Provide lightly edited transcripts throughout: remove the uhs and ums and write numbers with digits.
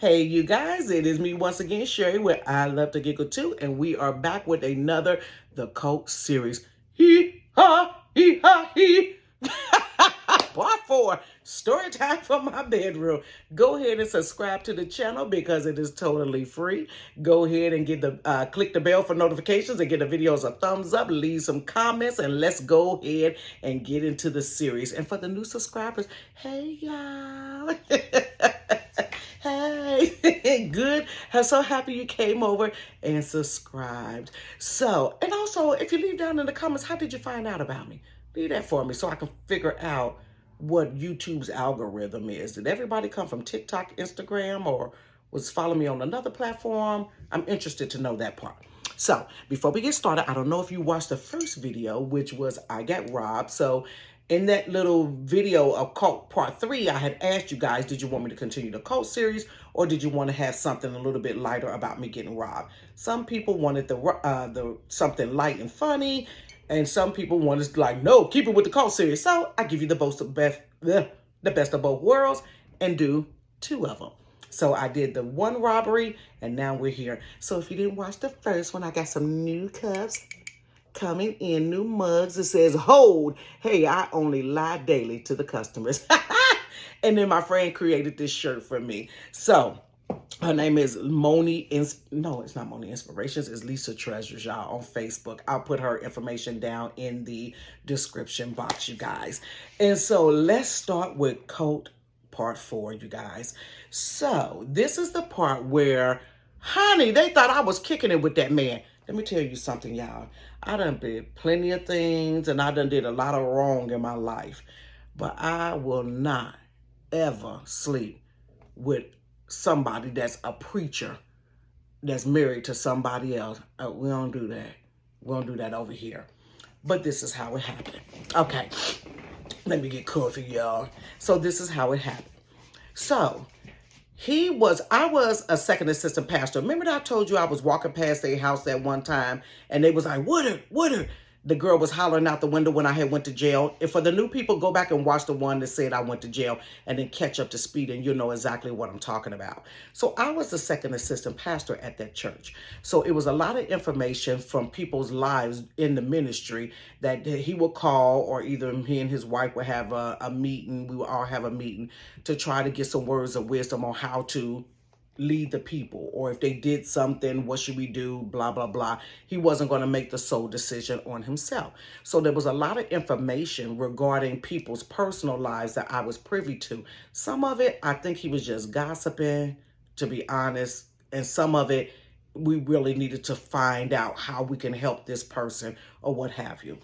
Hey, you guys, it is me once again, Sherry, where I love to giggle too, and we are back with another The Cult series. Hee ha, hee ha, hee. Part 4, story time from my bedroom. Go ahead and subscribe to the channel because it is totally free. Go ahead and get the click the bell for notifications and give the videos a thumbs up. Leave some comments and let's go ahead and get into the series. And for the new subscribers, hey y'all. Hey, good. I'm so happy you came over and subscribed. So, and also, if you leave down in the comments, how did you find out about me? Leave that for me so I can figure out what YouTube's algorithm is. Did everybody come from TikTok, Instagram, or was following me on another platform? I'm interested to know that part. So, before we get started, I don't know if you watched the first video, which was I Got Robbed. So, in that little video of Cult Part 3, I had asked you guys, did you want me to continue the Cult series or did you want to have something a little bit lighter about me getting robbed? Some people wanted the something light and funny, and some people wanted like, no, keep it with the Cult series. So I give you the best of both worlds and do 2 of them. So I did the 1 robbery and now we're here. So if you didn't watch the first one, I got some new cups coming in, new mugs. It says, hold, hey, I only lie daily to the customers. And then my friend created this shirt for me. So her name is Moni, no, it's not Moni Inspirations, it's Lisa Treasures, y'all, on Facebook. I'll put her information down in the description box, you guys. And so let's start with Cult Part 4, you guys. So this is the part where, honey, they thought I was kicking it with that man. Let me tell you something, y'all. I done did plenty of things and I done did a lot of wrong in my life. But I will not ever sleep with somebody that's a preacher that's married to somebody else. We don't do that. We don't do that over here. But this is how it happened. Okay. Let me get coffee, y'all. So this is how it happened. So I was a second assistant pastor. Remember that I told you I was walking past their house at one time and they was like, Woodard. The girl was hollering out the window when I had went to jail. And for the new people, go back and watch the one that said I went to jail and then catch up to speed and you'll know exactly what I'm talking about. So I was the second assistant pastor at that church. So it was a lot of information from people's lives in the ministry that he would call, or either he and his wife would have a meeting. We would all have a meeting to try to get some words of wisdom on how to lead the people, or if they did something, what should we do, blah, blah, blah. He wasn't going to make the sole decision on himself. So there was a lot of information regarding people's personal lives that I was privy to. Some of it, I think he was just gossiping, to be honest. And some of it, we really needed to find out how we can help this person or what have you.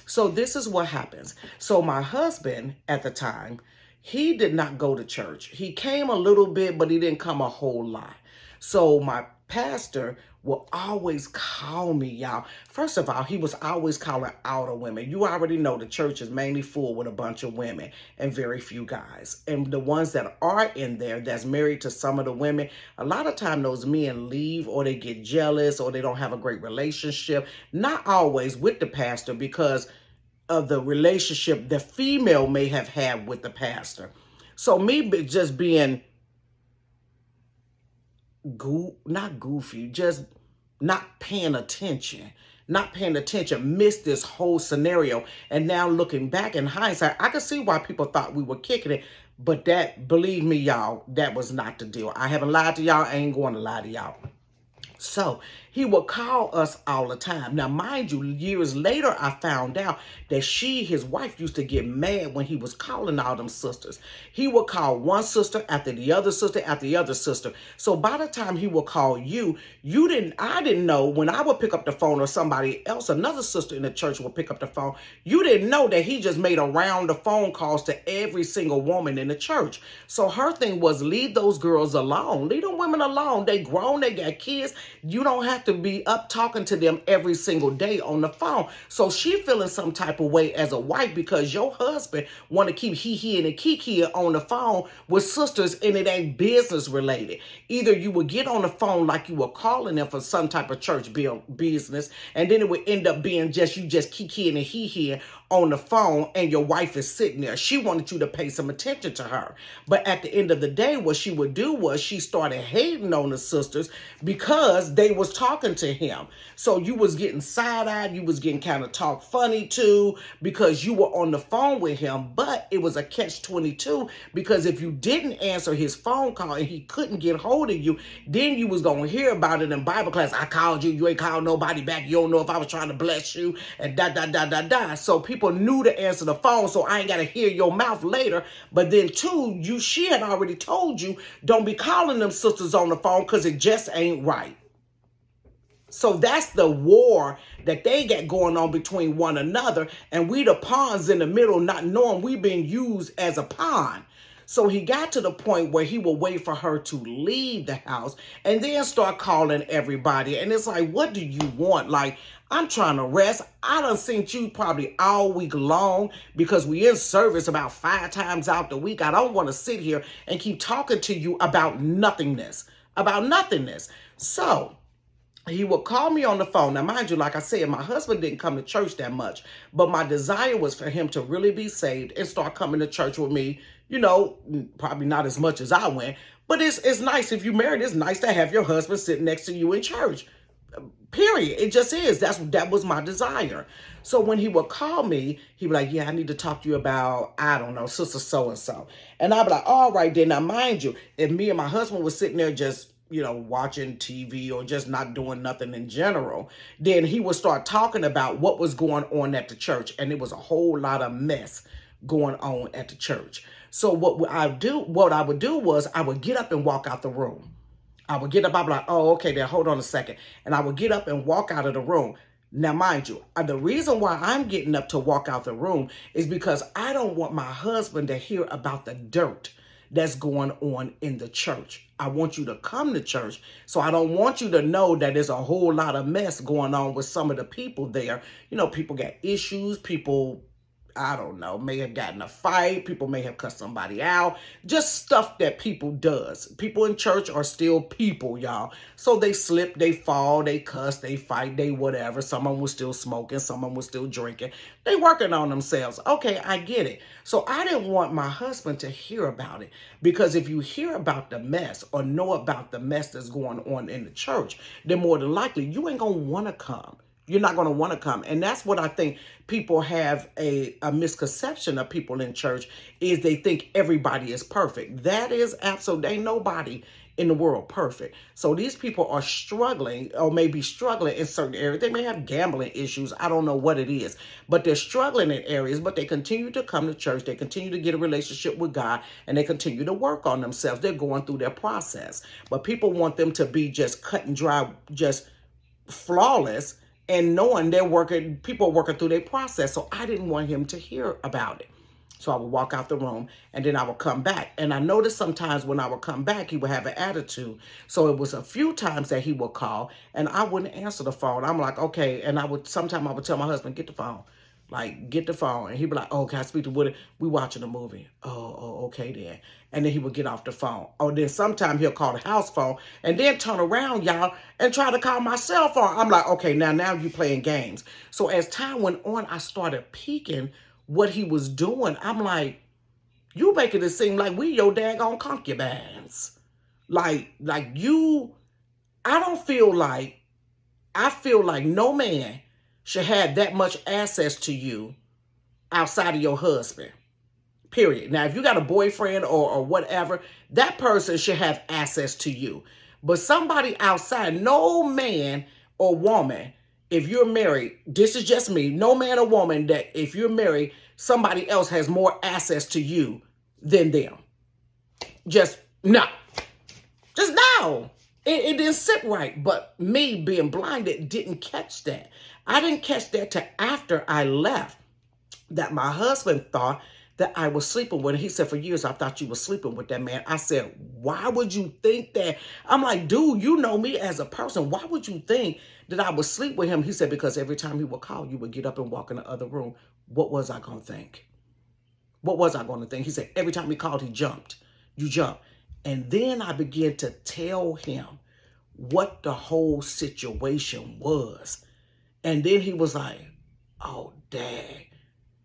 So this is what happens. So my husband at the time, he did not go to church. He came a little bit, but he didn't come a whole lot. So my pastor will always call me, y'all. First of all, he was always calling older women. You already know the church is mainly full with a bunch of women and very few guys. And the ones that are in there that's married to some of the women, a lot of time those men leave or they get jealous or they don't have a great relationship. Not always with the pastor because of the relationship the female may have had with the pastor. So me just being not goofy, just not paying attention, missed this whole scenario. And now looking back in hindsight, I can see why people thought we were kicking it. But that, believe me, y'all, that was not the deal. I haven't lied to y'all. I ain't going to lie to y'all. So he would call us all the time. Now, mind you, years later, I found out that his wife, used to get mad when he was calling all them sisters. He would call one sister after the other sister after the other sister. So by the time he would call I didn't know when I would pick up the phone or somebody else, another sister in the church would pick up the phone. You didn't know that he just made a round of phone calls to every single woman in the church. So her thing was, leave those girls alone. Leave them women alone. They grown, they got kids. You don't have to be up talking to them every single day on the phone. So she feeling some type of way as a wife because your husband want to keep hee-hee and kiki on the phone with sisters and it ain't business related. Either you would get on the phone like you were calling them for some type of church business, and then it would end up being just you just kiki and hee-hee, on the phone and your wife is sitting there. She wanted you to pay some attention to her. But at the end of the day, what she would do was she started hating on the sisters because they was talking to him. So you was getting side-eyed, you was getting kind of talk funny too because you were on the phone with him. But it was a catch-22 because if you didn't answer his phone call and he couldn't get hold of you, then you was going to hear about it in Bible class. I called you, you ain't called nobody back. You don't know if I was trying to bless you and da. So people knew to answer the phone, so I ain't got to hear your mouth later. But then too, she had already told you, don't be calling them sisters on the phone because it just ain't right. So that's the war that they got going on between one another. And we the pawns in the middle, not knowing we being used as a pawn. So he got to the point where he will wait for her to leave the house and then start calling everybody. And it's like, what do you want? Like, I'm trying to rest. I done seen you probably all week long because we in service about 5 times out the week. I don't want to sit here and keep talking to you about nothingness. So he would call me on the phone. Now, mind you, like I said, my husband didn't come to church that much, but my desire was for him to really be saved and start coming to church with me. You know, probably not as much as I went, but it's nice. If you're married, it's nice to have your husband sitting next to you in church. Period. It just is. That was my desire. So when he would call me, he'd be like, yeah, I need to talk to you about, I don't know, sister so-and-so. And I'd be like, all right, then. Now, mind you, if me and my husband was sitting there just, watching TV or just not doing nothing in general, then he would start talking about what was going on at the church. And it was a whole lot of mess going on at the church. So what I would do was I would get up and walk out the room. I would get up, I'd be like, oh, okay, then hold on a second. And I would get up and walk out of the room. Now, mind you, the reason why I'm getting up to walk out the room is because I don't want my husband to hear about the dirt that's going on in the church. I want you to come to church. So I don't want you to know that there's a whole lot of mess going on with some of the people there. People got issues, people, I don't know, may have gotten a fight. People may have cussed somebody out. Just stuff that people does. People in church are still people, y'all. So they slip, they fall, they cuss, they fight, they whatever. Some of them was still smoking. Some of them was still drinking. They working on themselves. Okay, I get it. So I didn't want my husband to hear about it. Because if you hear about the mess or know about the mess that's going on in the church, then more than likely you ain't going to want to come. You're not going to want to come. And that's what I think people have a misconception of people in church is they think everybody is perfect. That is absolutely, ain't nobody in the world perfect. So these people are struggling or may be struggling in certain areas. They may have gambling issues. I don't know what it is, but they're struggling in areas, but they continue to come to church. They continue to get a relationship with God and they continue to work on themselves. They're going through their process, but people want them to be just cut and dry, just flawless. And knowing people are working through their process. So I didn't want him to hear about it. So I would walk out the room and then I would come back. And I noticed sometimes when I would come back, he would have an attitude. So it was a few times that he would call and I wouldn't answer the phone. I'm like, okay. And sometimes I would tell my husband, get the phone. Like, get the phone. And he'd be like, oh, can I speak to Woody? We watching a movie. Oh, okay then. And then he would get off the phone. Oh, then sometimes he'll call the house phone and then turn around, y'all, and try to call my cell phone. I'm like, okay, now you playing games. So as time went on, I started peeking what he was doing. I'm like, you making it seem like we your daggone concubines. Like you, I feel like no man should have that much access to you outside of your husband. Period. Now, if you got a boyfriend or whatever, that person should have access to you. But somebody outside, no man or woman, if you're married, this is just me, no man or woman that if you're married, somebody else has more access to you than them. Just no. Just no. It didn't sit right. But me being blinded didn't catch that. I didn't catch that till after I left, that my husband thought that I was sleeping with him. He said, for years, I thought you were sleeping with that man. I said, why would you think that? I'm like, dude, you know me as a person. Why would you think that I would sleep with him? He said, because every time he would call, you would get up and walk in the other room. What was I going to think? What was I going to think? He said, every time he called, he jumped. You jumped. And then I began to tell him what the whole situation was. And then he was like, oh, dang.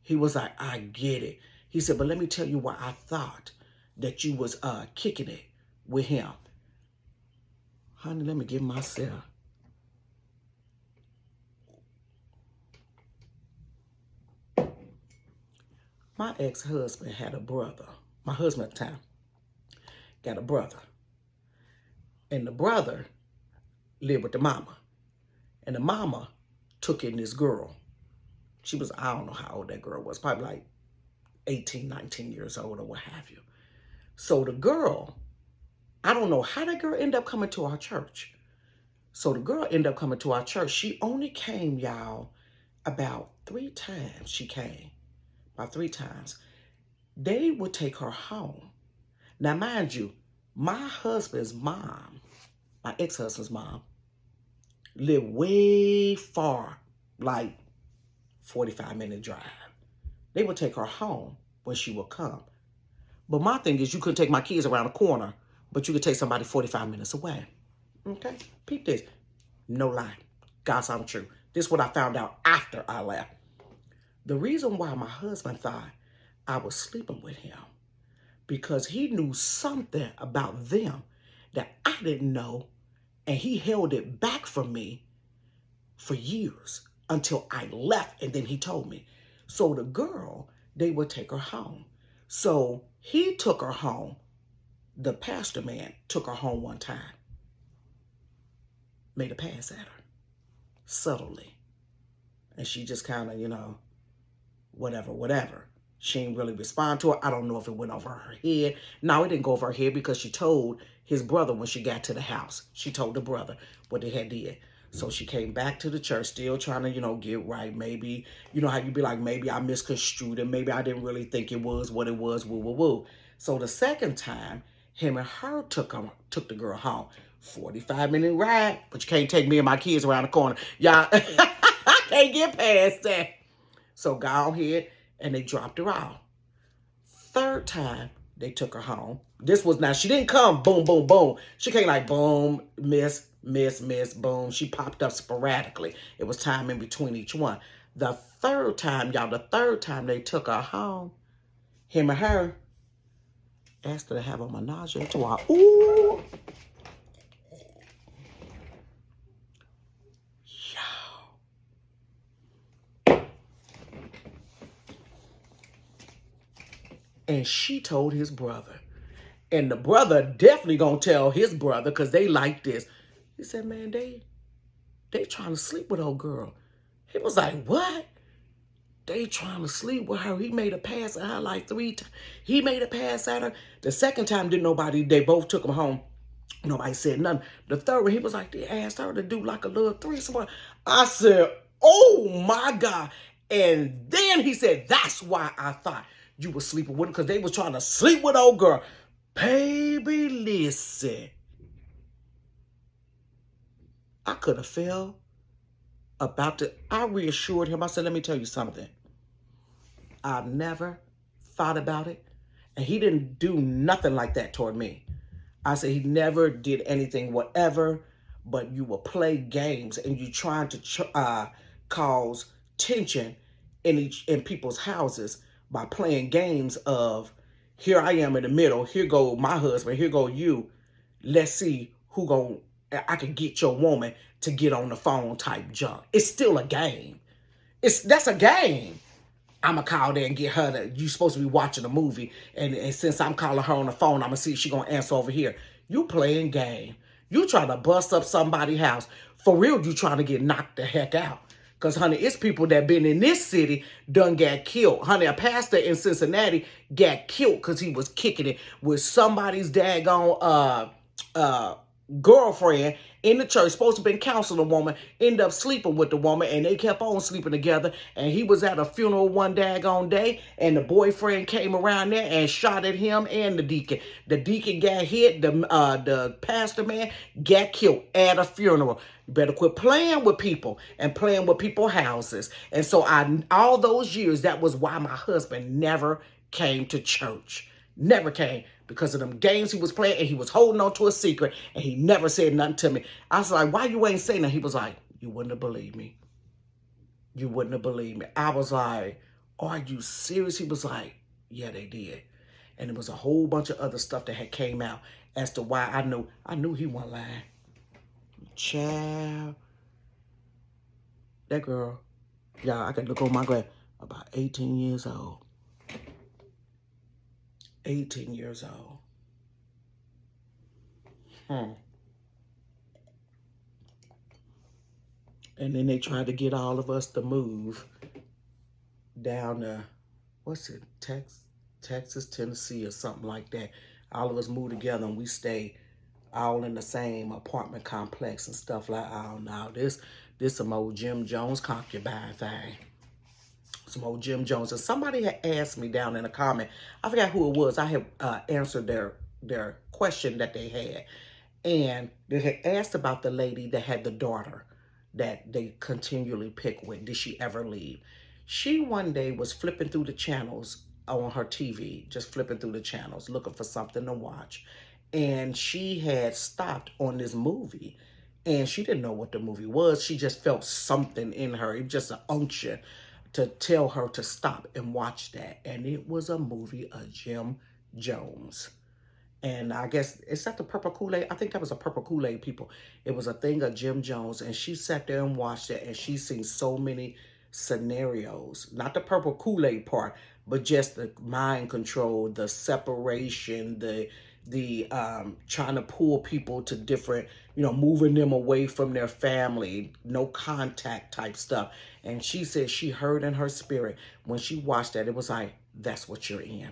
He was like, I get it. He said, but let me tell you why I thought that you was kicking it with him. Honey, let me give myself. My ex-husband had a brother. My husband at the time got a brother. And the brother lived with the mama. And the mama took in this girl. She was, I don't know how old that girl was, probably like 18, 19 years old or what have you. So the girl, I don't know how that girl ended up coming to our church. So the girl ended up coming to our church. She only came, y'all, about 3 times she came. About 3 times. They would take her home. Now, mind you, my husband's mom, my ex-husband's mom, lived way far, like 45-minute drive. They would take her home when she would come. But my thing is, you couldn't take my kids around the corner, but you could take somebody 45 minutes away. Okay? Peep this. No lie. God's honest truth. This is what I found out after I left. The reason why my husband thought I was sleeping with him, because he knew something about them that I didn't know, and he held it back from me for years until I left, and then he told me. So the girl, they would take her home. So he took her home. The pastor man took her home one time. Made a pass at her. Subtly. And she just kind of, whatever. She didn't really respond to it. I don't know if it went over her head. No, it didn't go over her head because she told his brother when she got to the house. She told the brother what they had did. So she came back to the church still trying to, get right. Maybe, how you be like, maybe I misconstrued it. Maybe I didn't really think it was what it was. Woo, woo, woo. So the second time, him and her took the girl home. 45-minute ride, but you can't take me and my kids around the corner. Y'all, I can't get past that. So go ahead, and they dropped her off. Third time, they took her home. This was now, she didn't come boom, boom, boom. She came like boom, miss, boom. She popped up sporadically. It was time in between each one. The third time they took her home, him and her asked her to have a menage a trois. Ooh. And she told his brother. And the brother definitely gonna tell his brother because they like this. He said, man, they trying to sleep with old girl. He was like, what? They trying to sleep with her. He made a pass at her like 3 times. He made a pass at her. The second time, they both took him home. Nobody said nothing. The third one, he was like, they asked her to do like a little threesome. I said, oh my God. And then he said, that's why I thought you were sleeping with him, because they was trying to sleep with old girl. Baby, listen. I could have felt I reassured him. I said, let me tell you something. I've never thought about it. And he didn't do nothing like that toward me. I said he never did anything, whatever, but you will play games and you trying to cause tension in people's houses by playing games of, here I am in the middle, here go my husband, here go you. Let's see I can get your woman to get on the phone type junk. It's still a game. That's a game. I'm going to call there and get her you supposed to be watching a movie. And since I'm calling her on the phone, I'm going to see if she's going to answer over here. You playing game. You trying to bust up somebody's house. For real, you trying to get knocked the heck out. Because, honey, it's people that been in this city done got killed. Honey, a pastor in Cincinnati got killed because he was kicking it with somebody's daggone girlfriend in the church, supposed to have been counseling a woman, ended up sleeping with the woman, and they kept on sleeping together. And he was at a funeral one daggone day, and the boyfriend came around there and shot at him and the deacon. The deacon got hit. The pastor man got killed at a funeral. You better quit playing with people and playing with people's houses. And so all those years, that was why my husband never came to church. Never came. Because of them games he was playing, and he was holding on to a secret, and he never said nothing to me. I was like, why you ain't saying that? He was like, you wouldn't have believed me. You wouldn't have believed me. I was like, Are you serious? He was like, yeah, they did. And there was a whole bunch of other stuff that had came out as to why I knew he wasn't lying. Child. That girl, y'all, I could look on my graph, about 18 years old. 18 years old. And then they tried to get all of us to move down to, what's it, Texas, Tennessee, or something like that. All of us moved together and we stay all in the same apartment complex and stuff like, I don't know. This some old Jim Jones concubine thing. Some old Jim Jones. And somebody had asked me down in a comment, I forgot who it was. I had answered their question that they had. And they had asked about the lady that had the daughter that they continually pick with. Did she ever leave? She one day was flipping through the channels on her TV, just flipping through the channels, looking for something to watch. And she had stopped on this movie. And she didn't know what the movie was. She just felt something in her. It was just an unction to tell her to stop and watch that. And it was a movie of Jim Jones. And I guess, is that the Purple Kool-Aid? I think that was a Purple Kool-Aid, people. It was a thing of Jim Jones. And she sat there and watched it. And she's seen so many scenarios. Not the Purple Kool-Aid part, but just the mind control, the separation, the trying to pull people to different, moving them away from their family, no contact type stuff. And she said she heard in her spirit when she watched that, it was like, that's what you're in.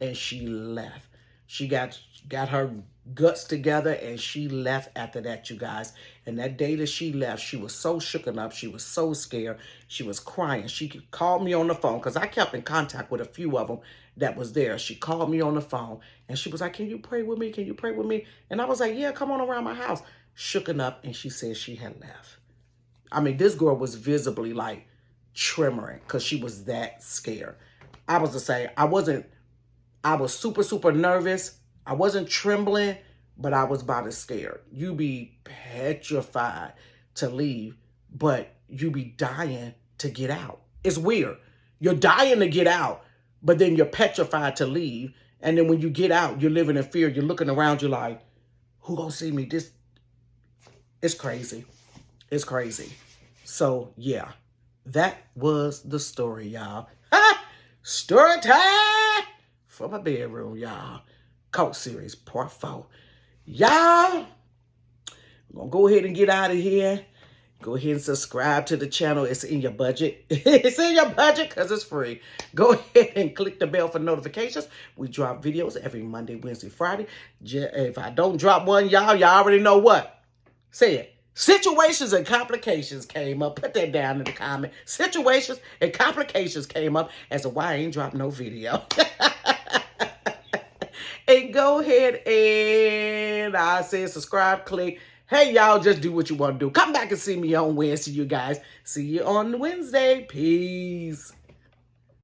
And she left. She got her guts together and she left after that, you guys. And that day that she left, she was so shooken up. She was so scared. She was crying. She called me on the phone because I kept in contact with a few of them that was there. She called me on the phone and she was like, can you pray with me? Can you pray with me? And I was like, yeah, come on around my house. Shooken up, and she said she had left. I mean, this girl was visibly like tremoring because she was that scared. I was the same. I was super, super nervous. I wasn't trembling, but I was about as scared. You be petrified to leave, but you be dying to get out. It's weird. You're dying to get out, but then you're petrified to leave. And then when you get out, you're living in fear. You're looking around, you're like, who gonna see me? It's crazy. It's crazy. So, yeah, that was the story, y'all. Story time from my bedroom, y'all. Cult series part 4. Y'all, I'm going to go ahead and get out of here. Go ahead and subscribe to the channel. It's in your budget. It's in your budget because it's free. Go ahead and click the bell for notifications. We drop videos every Monday, Wednesday, Friday. If I don't drop one, y'all already know what. Say it. Situations and complications came up. Put that down in the comment. Situations and complications came up as to why I ain't dropped no video. And go ahead and I said subscribe, click. Hey, y'all, just do what you want to do. Come back and see me on Wednesday, you guys. See you on Wednesday. Peace.